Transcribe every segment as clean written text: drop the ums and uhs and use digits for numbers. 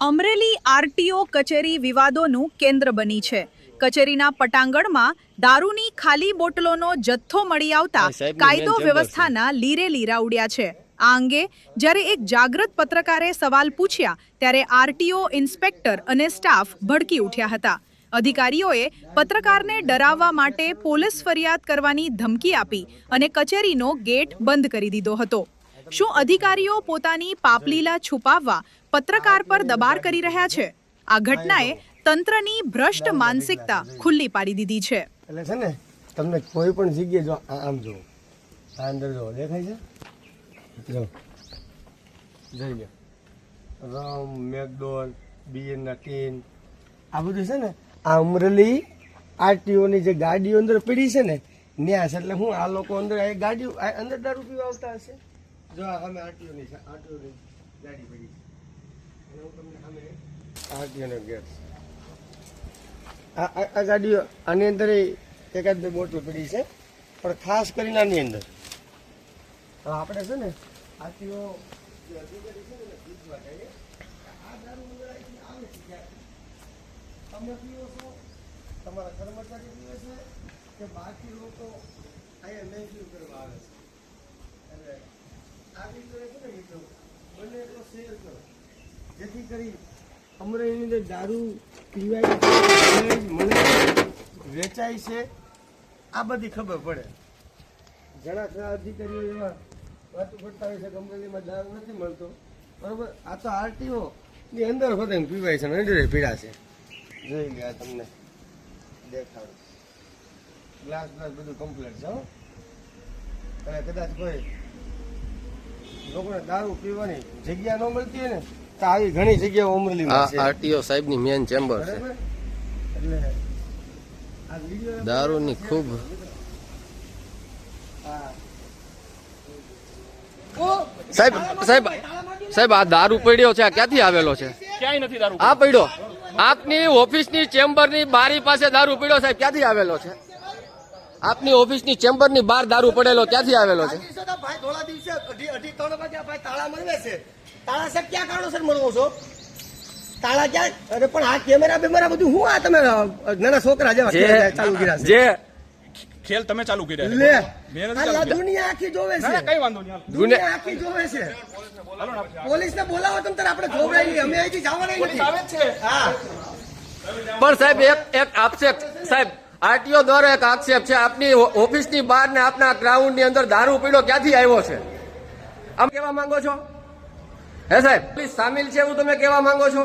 Amreli RTO કચેરી વિવાદોનું કેન્દ્ર બની છે। કચેરીના પટાંગણમાં દારૂની ખાલી બોટલોનો જથ્થો મળી આવતા કાયદો વ્યવસ્થાના લીરે લીરા ઉડ્યા છે। આ અંગે જ્યારે એક જાગૃત પત્રકારે સવાલ પૂછ્યા ત્યારે આરટીઓ ઇન્સ્પેક્ટર અને સ્ટાફ ભડકી ઉઠ્યા હતા। અધિકારીઓએ પત્રકારને ડરાવવા માટે પોલીસ ફરિયાદ કરવાની ધમકી આપી અને કચેરીનો ગેટ બંધ કરી દીધો હતો। શું અધિકારીઓ પોતાની પાપલીલા છુપાવવા પત્રકાર પર દબાણ કરી રહ્યા છે? આ ઘટનાએ તંત્રની ભ્રષ્ટ માનસિકતા ખુલ્લી પાડી દીધી છે। એટલે છે ને તમને કોઈ પણ જગ્યાએ જો આમ જો આ અંદર જો દેખાય છે, જો જોઈ લો, રમ, મેકડોલ, બીએનના ટીન, આ બધું છે ને આ અમરેલી આરટીઓની જે ગાડીઓ અંદર પડી છે ને ન્યા છે। એટલે હું આ લોકો અંદર આ ગાડીઓ અંદર દારૂ પીવા આવતા હશે। જો અમે આરટીઓની છે, આરટીઓની ગાડી પડી છે અને હું તમને સામે આરટીઓનો ગેટ, આ ગાડીઓ આની અંદર એકાદ બે બોટલ પડી છે, પણ ખાસ કરીને આની અંદર આપણે છે ને આરટીઓ જે અધિકારી છે ને પૂછવા જઈએ આ દારૂ અંદર આવે છે ક્યારે તમે પીવો છો, તમારા કર્મચારી પીવે છે કે બાકી લોકો અહીંયા મહેસૂલ કરવા આવે છે? એટલે આ વિડીયો છે ને મિત્રો બને એટલો શેર કરો જેથી કરી અમરેલીની અંદર દારૂ પીવાય મળે વેચાય છે આ બધી ખબર પડે। ઘણા અધિકારીઓ એવા વાતો કરતા હોય છે કે અમરેલીમાં દારૂ નથી મળતો, બરોબર? આ તો આરટીઓ ની અંદર હોતે પીવાય છે, અંદર પીડા છે। જોઈ લે, આ તમને દેખાડું, ગ્લાસ બધું કમ્પ્લીટ છે। અને કદાચ કોઈ લોકોને દારૂ પીવાની જગ્યા ન મળતી હોય ને તો આવી ઘણી જગ્યાઓ અમરેલીમાં છે। આરટીઓ સાહેબની મેન ચેમ્બર છે, એટલે આ વિડિયો દારૂની ખૂબ સાહેબ સાહેબ સાહેબ આ દારૂ પડ્યો છે, આ ક્યાંથી આવેલો છે? ક્યાંય નથી દારૂ। આ પડ્યો આપની ઓફિસની ચેમ્બરની બારી પાસે દારૂ પડ્યો સાહેબ, ક્યાંથી આવેલો છે? આપની ઓફિસની ચેમ્બરની બહાર દારૂ પડેલો ક્યાંથી આવેલો છે? ભાઈ થોડા દિવસે 2:30-3 વાગ્યા ભાઈ તાળા મળવે છે। તાળા સાહેબ ક્યાં કારણોસર મળવો છો? તાળા ક્યાં? અરે પણ આ કેમેરા બેમેરા બધું હું આ તમે નાના છોકરા જેવા ચાલુ કર્યા છે? જે ખેલ તમે ચાલુ કર્યા લે મેં નથી ચાલુ આ કર્યા। દુનિયા આખી જોવે ના, છે, ના, કઈ વાંધો નહીં, હાલો। દુનિયા આખી જોવે છે। પોલીસને બોલાવો તમ તારે આપણે ખવડાવીએ, અમે અહીંથી જવાના પોલીસ નથી। આવે જ છે। હા પણ સાહેબ એક આક્ષેપ સાહેબ આરટીઓ દ્વારા એક આક્ષેપ છે, આપની ઓફિસની બહાર ને આપના ગ્રાઉન્ડ ની અંદર દારૂ પીડો ક્યાંથી આવ્યો છે? આમ કેવા માંગો છો? હે સાહેબ પોલીસ સામેલ છે એવું તમે કેવા માંગો છો?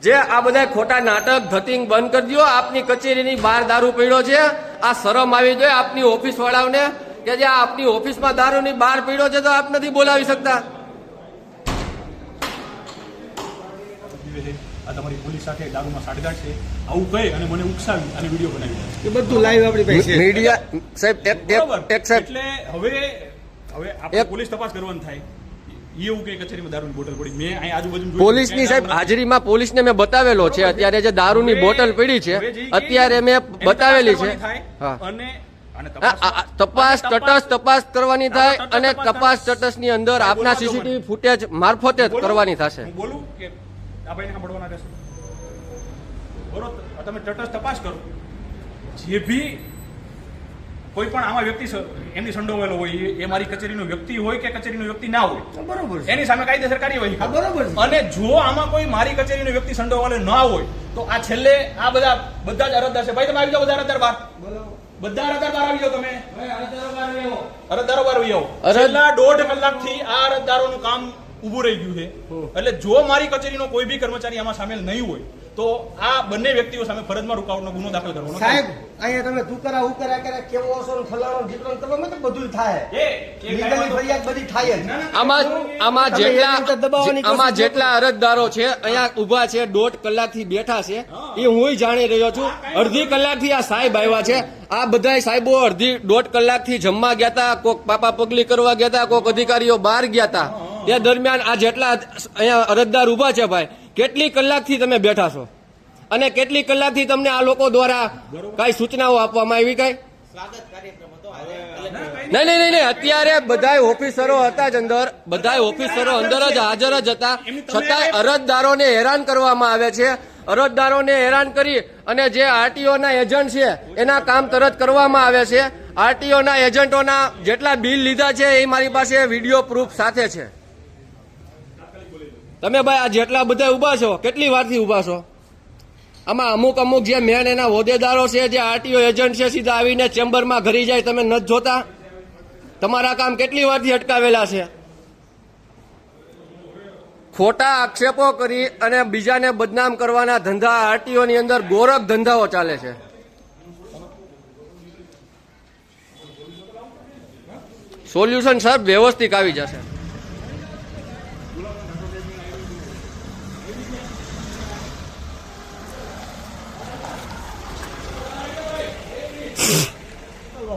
જે આ બધા ખોટા નાટક ધતિંગ બંધ કરી દો। આપની કચેરીની બહાર દારૂ પીડ્યો છે, આ શરમ આવી જોઈએ આપની ઓફિસ વાળાઓને કે જે આપની ઓફિસમાં દારૂની બહાર પીડ્યો છે તો આપ નથી બોલાવી શકતા? આ તમારી પોલીસ સાથે દારૂમાં સાઠગાંઠ છે આવું કહે અને મને ઉકસાવી અને વિડીયો બનાવી એ બધું લાઈવ આપણી પાસે છે। મીડિયા સાહેબ એક સાહેબ એટલે હવે આપણે પોલીસ તપાસ કરવાની થાય। એવું કે કચેરીમાં દારૂની બોટલ પડી, મેં અહીં આજુબાજુ પોલીસની સાહેબ હાજરીમાં પોલીસને મેં બતાવેલો છે, અત્યારે જે દારૂની બોટલ પડી છે અત્યારે મેં બતાવેલી છે। હા, અને તપાસ તટસ્થ તપાસ કરવાની થાય અને તપાસ તટસ્થ ની અંદર આપના સીસીટીવી ફૂટેજ મારફતે જ કરવાની થશે। હું બોલું કે આ ભાઈને સાંભળવાના રહેશે, બરોબર? તમે તટસ્થ તપાસ કરો, જે ભી કોઈ પણ આમાં વ્યક્તિ એમની સંડોવાયેલો હોય એ મારી કચેરીનો વ્યક્તિ હોય કે કચેરીનો વ્યક્તિ ના હોય, બરોબર છે, એની સામે કાયદેસર કાર્યવાહી હા, બરોબર છે। અને જો આમાં કોઈ મારી કચેરીનો વ્યક્તિ સંડોવાયેલો ના હોય તો આ છેલ્લે આ બધા જ અરજદાર છે। ભાઈ તમે આવી જાઓ, બધા અરજદાર બહાર, બધા અરજદાર બહાર આવી જાઓ, તમે અરજદારો બહાર આવી જાઓ। છેલ્લા 1.5 કલાકથી આ અરજદારોનું કામ ઉભું રહી ગયું છે। એટલે જો મારી કચેરીનો કોઈ બી કર્મચારી આમાં સામેલ નહીં હોય તો આ બંને વ્યક્તિઓ સામે ફરજમાં રૂકાવટનો ગુનો દાખલ કરવાનો સાહેબ અહીંયા તમે તુકરા ઉકરા કરે કેવો છો ને ફલાણો ઢીકણો તમે મતલબ બધું થાય, લીગલી ફરિયાદ બધી થાય જ। આમાં જેટલા અરજદારો છે અહીંયા ઉભા છે 1.5 કલાકથી બેઠા છે, એ હું જાણી રહ્યો છું। અડધી કલાકથી આ સાહેબ આવ્યા છે, આ બધા સાહેબો 1.5 કલાકથી જમવા ગયા હતા, કોક પાપા પગલી કરવા ગયા હતા, કોક અધિકારીઓ બહાર ગયા હતા। એ દરમિયાન આ જેટલા અહીંયા અરજદાર ઉભા છે ભાઈ, કેટલી કલાકથી તમે બેઠા છો અને કેટલી કલાકથી તમને આ લોકો દ્વારા કઈ સૂચનાઓ આપવામાં આવી? કઈ સ્વાગત કાર્યક્રમ હતો નહીં અત્યારે બધાય ઓફિસરો હતા જ અંદર, બધાય ઓફિસરો અંદર જ હાજર જ હતા, છતાંય અરજદારોને હેરાન કરવામાં આવે છે. અરજદારોને હેરાન કરી અને જે આરટીઓ ના એજન્ટ છે એના કામ તરત કરવામાં આવે છે. આરટીઓ ના એજન્ટોના જેટલા બિલ લીધા છે એ મારી પાસે વિડીયો પ્રૂફ સાથે છે. તમે ભાઈ આ જેટલા બધા ઉભા છો, કેટલી વારથી ઉભા છો? આમાં અમુક જે મેન એના હોદ્દેદારો છે, જે આરટીઓ એજન્ટ છે, સીધા આવીને ચેમ્બરમાં ઘરી જાય. તમે નથી જોતા? તમારા કામ કેટલી વારથી અટકાવેલા છે? ખોટા આક્ષેપો કરી અને બીજાને બદનામ કરવાના ધંધા આરટીઓની અંદર ગોરખ ધંધાઓ ચાલે છે. સોલ્યુશન સર વ્યવસ્થિત આવી જશે.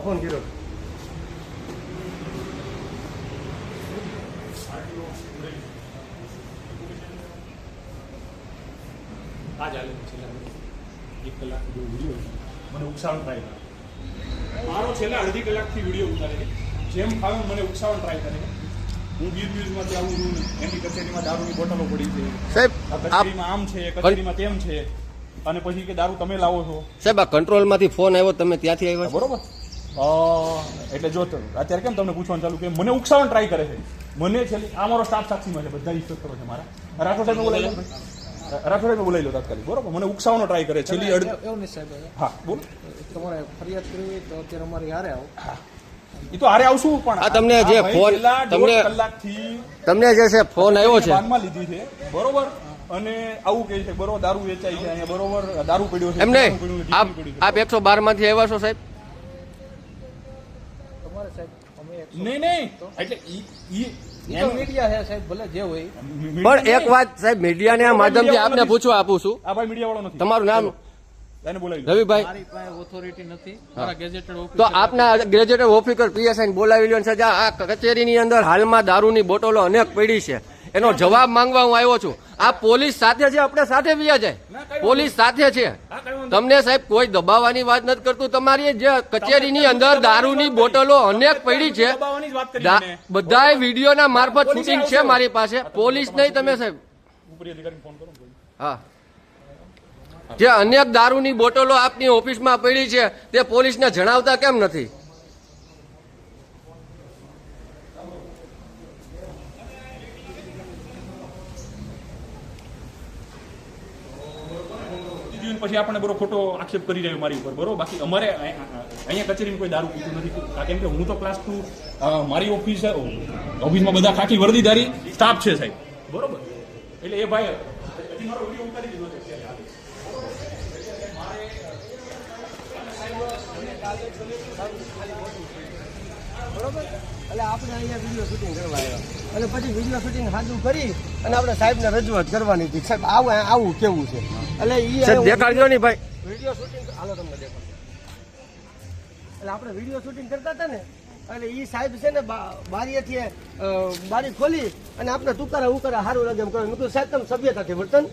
ફોન કર્યો. આ ચાલે છેલ્લા 1 કલાક વિડીયો મને ઉકસાવણ ટ્રાય કરે. મારો છેલ્લા અડધી કલાકથી વિડીયો ઉતારે છે. જેમ ફાવે મને ઉકસાવણ ટ્રાય કરે. હું ન્યૂઝમાંથી આવું છું, એમની કચેરીમાં દારૂની બોટલો પડી છે, સાહેબ આ કચેરીમાં આમ છે, કચેરીમાં તેમ છે, અને પછી કે દારૂ તમે લાવો છો. સાહેબ આ કંટ્રોલમાંથી ફોન આવ્યો, તમે ત્યાંથી આવ્યા છો? બરોબર. એટલે જો અત્યારે કેમ તમને પૂછવાનું ચાલુ કે મને ઉકસાવણ ટ્રાય કરે છે. મને છેલ્લી આ મારો સ્ટાફ સાક્ષીમાં છે, બધા ઇન્સ્પેક્ટરો છે મારા. રાઠોડ સાહેબ બોલાવી લો, રાઠોડ સાહેબ બોલાવી લો તાત્કાલિક. બરોબર, મને ઉકસાવવાનો ટ્રાય કરે છેલ્લી એવું નહીં સાહેબ. હા બોલો. તમારે ફરિયાદ કરવી હોય તો અત્યારે અમારી હારે આવો. એ તો હારે આવશું, પણ આ તમને જે ભાઈ ફોન- છેલ્લા તમને- 1.5 કલાકથી તમને જે છે ફોન આવ્યો છે, બાનમાં લીધી છે, બરોબર, અને આવું કહે છે બરોબર દારૂ વેચાય છે અહીંયા, બરોબર દારૂ પડ્યો છે, એમ નહીં દારૂ પડ્યું છે, આપ ડીપી પડ્યું આપ 112 માંથી આવ્યા છો સાહેબ? તમારે સાહેબ અમે છે. નહીં એટલે એનું મીડિયા છે સાહેબ, ભલે જે હોય. પણ એક વાત સાહેબ, મીડિયાના માધ્યમથી આપને પૂછવા આપું છું, આ ભાઈ મીડિયા વાળો નથી. તમારું નામ? એને બોલાવી લો. રવિભાઈ. મારી પાસે ઓથોરિટી નથી. મારા ગેજેટેડ તો ઓફિસર આપના ગ્રેજ્યુએટ ઓફિસર પીએસઆઈ બોલાવી લ્યો છે. આ કચેરીની અંદર હાલમાં દારૂની બોટલો અનેક પડી છે, એનો જવાબ માંગવા હું આવ્યો છું. આ પોલીસ સાથે છે, આપણે સાથે વ્યા જાય, પોલીસ સાથે છે. તમને સાહેબ કોઈ દબાવવાની વાત નથી કરતું. તમારી જે કચેરીની અંદર દારૂની બોટલો અનેક પડી છે, દબાવવાની જ વાત કરી મેં. બધાય વિડીયોના મારફત શૂટિંગ છે મારી પાસે. પોલીસ નહીં, તમે સાહેબ. ઉપરી અધિકારીને ફોન કરો. હા, જે અનેક દારૂની બોટલો આપની ઓફિસમાં પડી છે તે પોલીસને જણાવતા કેમ નથી? પછી આપણને બરો ખોટો આક્ષેપ કરી રહ્યો મારી ઉપર, બરોબર. બાકી અમારે અહીંયા કચેરીમાં કોઈ દારૂ પીતું નથી, કેમ કે હું તો ક્લાસ 2 મારી ઓફિસમાં બધા ખાખી વર્દીધારી સ્ટાફ છે સાહેબ, બરોબર. એટલે એ ભાઈ હજી મારો વિડીયો ઉતારી દીધો છે. બરોબર, એટલે આપણે અહીંયા વિડીયો શૂટિંગ કરવા આવ્યા, અને પછી વિડીયો શૂટિંગ સાદું કરી અને આપણે સાહેબને રજૂઆત કરવાની હતી. સાહેબ આવું કેવું છે, એટલે સાહેબ દેખાડજો નહીં ભાઈ. વિડીયો શૂટિંગ હાલો તમને દેખાડો. એટલે આપણે વિડીયો શૂટિંગ કરતા હતા ને, એટલે એ સાહેબ છે ને બારીએથી બારી ખોલી અને આપણે તુકારા ઉકારા સારું લાગે એમ કરો. મેં કીધું સાહેબ તમે સભ્યતાથી વર્તન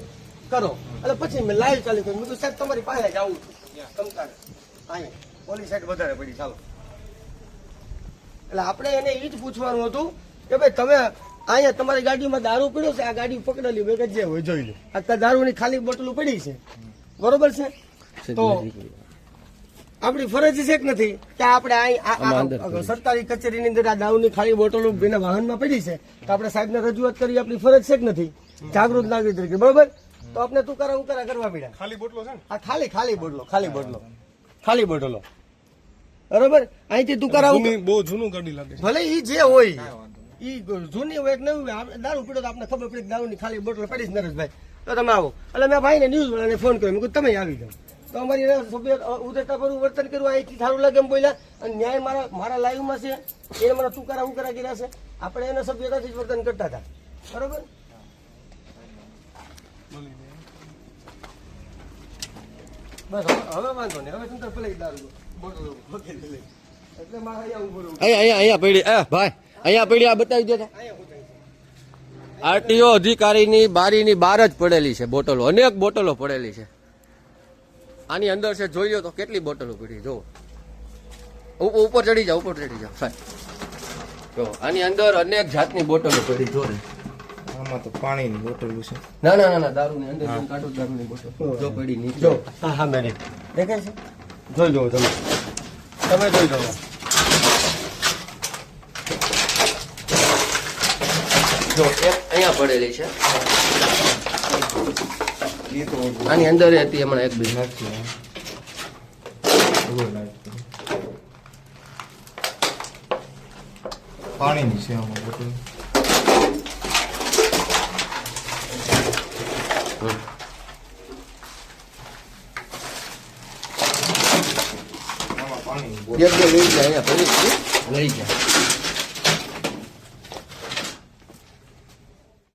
કરો. એટલે પછી મેં લાઈવ ચાલુ કર્યું. મેં કીધું સાહેબ તમારી પાસે જ આવું છું કમકારે, અહીંયા પોલીસ સાઈડ વધારે પડી, ચાલો. એટલે આપણે એને એ જ પૂછવાનું હતું કે ભાઈ તમે અહીંયા તમારી ગાડીમાં દારૂ પડ્યો છે, આ ગાડી પકડેલી મેં જે હોય જોઈ લો. આ દારૂની ખાલી બોટલો પડી છે, બરોબર છે. તો આપણી ફરજ છે કે નથી કે આપણે અહીં સરકારી કચેરીની અંદર આ દારૂની ખાલી બોટલો એના વાહનમાં પડી છે, તો આપણે સાહેબને રજૂઆત કરી આપણી ફરજ છે કે નથી, જાગૃત નાગરિક તરીકે, બરોબર. તો આપણે તુકારા ઉકારા કરવા પડ્યા. ખાલી બોટલો છે ને, આ ખાલી બોટલો બરોબર. અહીંથી તુકારા બહુ જૂનું ગાડી લાગે છે. ભલે ઈ જે હોય, ઈ જૂની હોય કે નવી હોય, દારૂ પીડો તો આપણે ખબર પડી દારૂની ખાલી બોટલ પડી જ નરેશભાઈ, તો તમે આવો. એટલે મેં ભાઈને ન્યૂઝ વાળાને ફોન કર્યો, મેં કીધું તમે આવી જાઓ. તો અમારી સભ્ય ઉદયતા પર વર્તન કર્યું, અહીંથી સારું લાગે એમ બોલ્યા, અને ન્યાય મારા લાઈવમાં છે, એને મારા તુકારા ઉકારા કર્યા છે. આપણે એના સભ્યતાથી જ વર્તન કરતા હતા, બરોબર. બસ હવે વાંધો નહીં, હવે ચિંતા ભલે દારૂ બોટલો એટલે મારે અહીંયા ઉભો રહેવું. અહીંયા પડી ભાઈ, અહીંયા પડી. આ બતાવી દેતા. આરટીઓ અધિકારીની બારીની બહાર જ પડેલી છે બોટલો, અનેક બોટલો પડેલી છે. આની અંદર છે, જોઈ લો તો કેટલી બોટલો પડી, જો ઉપર ચડી જાઓ, ઉપર ચડી જાઓ સાહેબ. જો આની અંદર અનેક જાતની બોટલો પડી જો રે. આમાં તો પાણીની બોટલ છે. ના ના ના ના દારૂની અંદર જેમ કાઢો દારૂની બોટલ જો પડી નીચે. જો હા હા મેરી દેખાય છે, જોઈ લો તમે જોઈ લો. જો એક અહીંયા પડેલી છે, આની અંદર હતી હમણાં એક બી. પાણીની છે આમાં બોટલ. આમાં પાણીની બોટલ. એક બે લઈ ગયા અહીંયા પડી લઈ ગયા.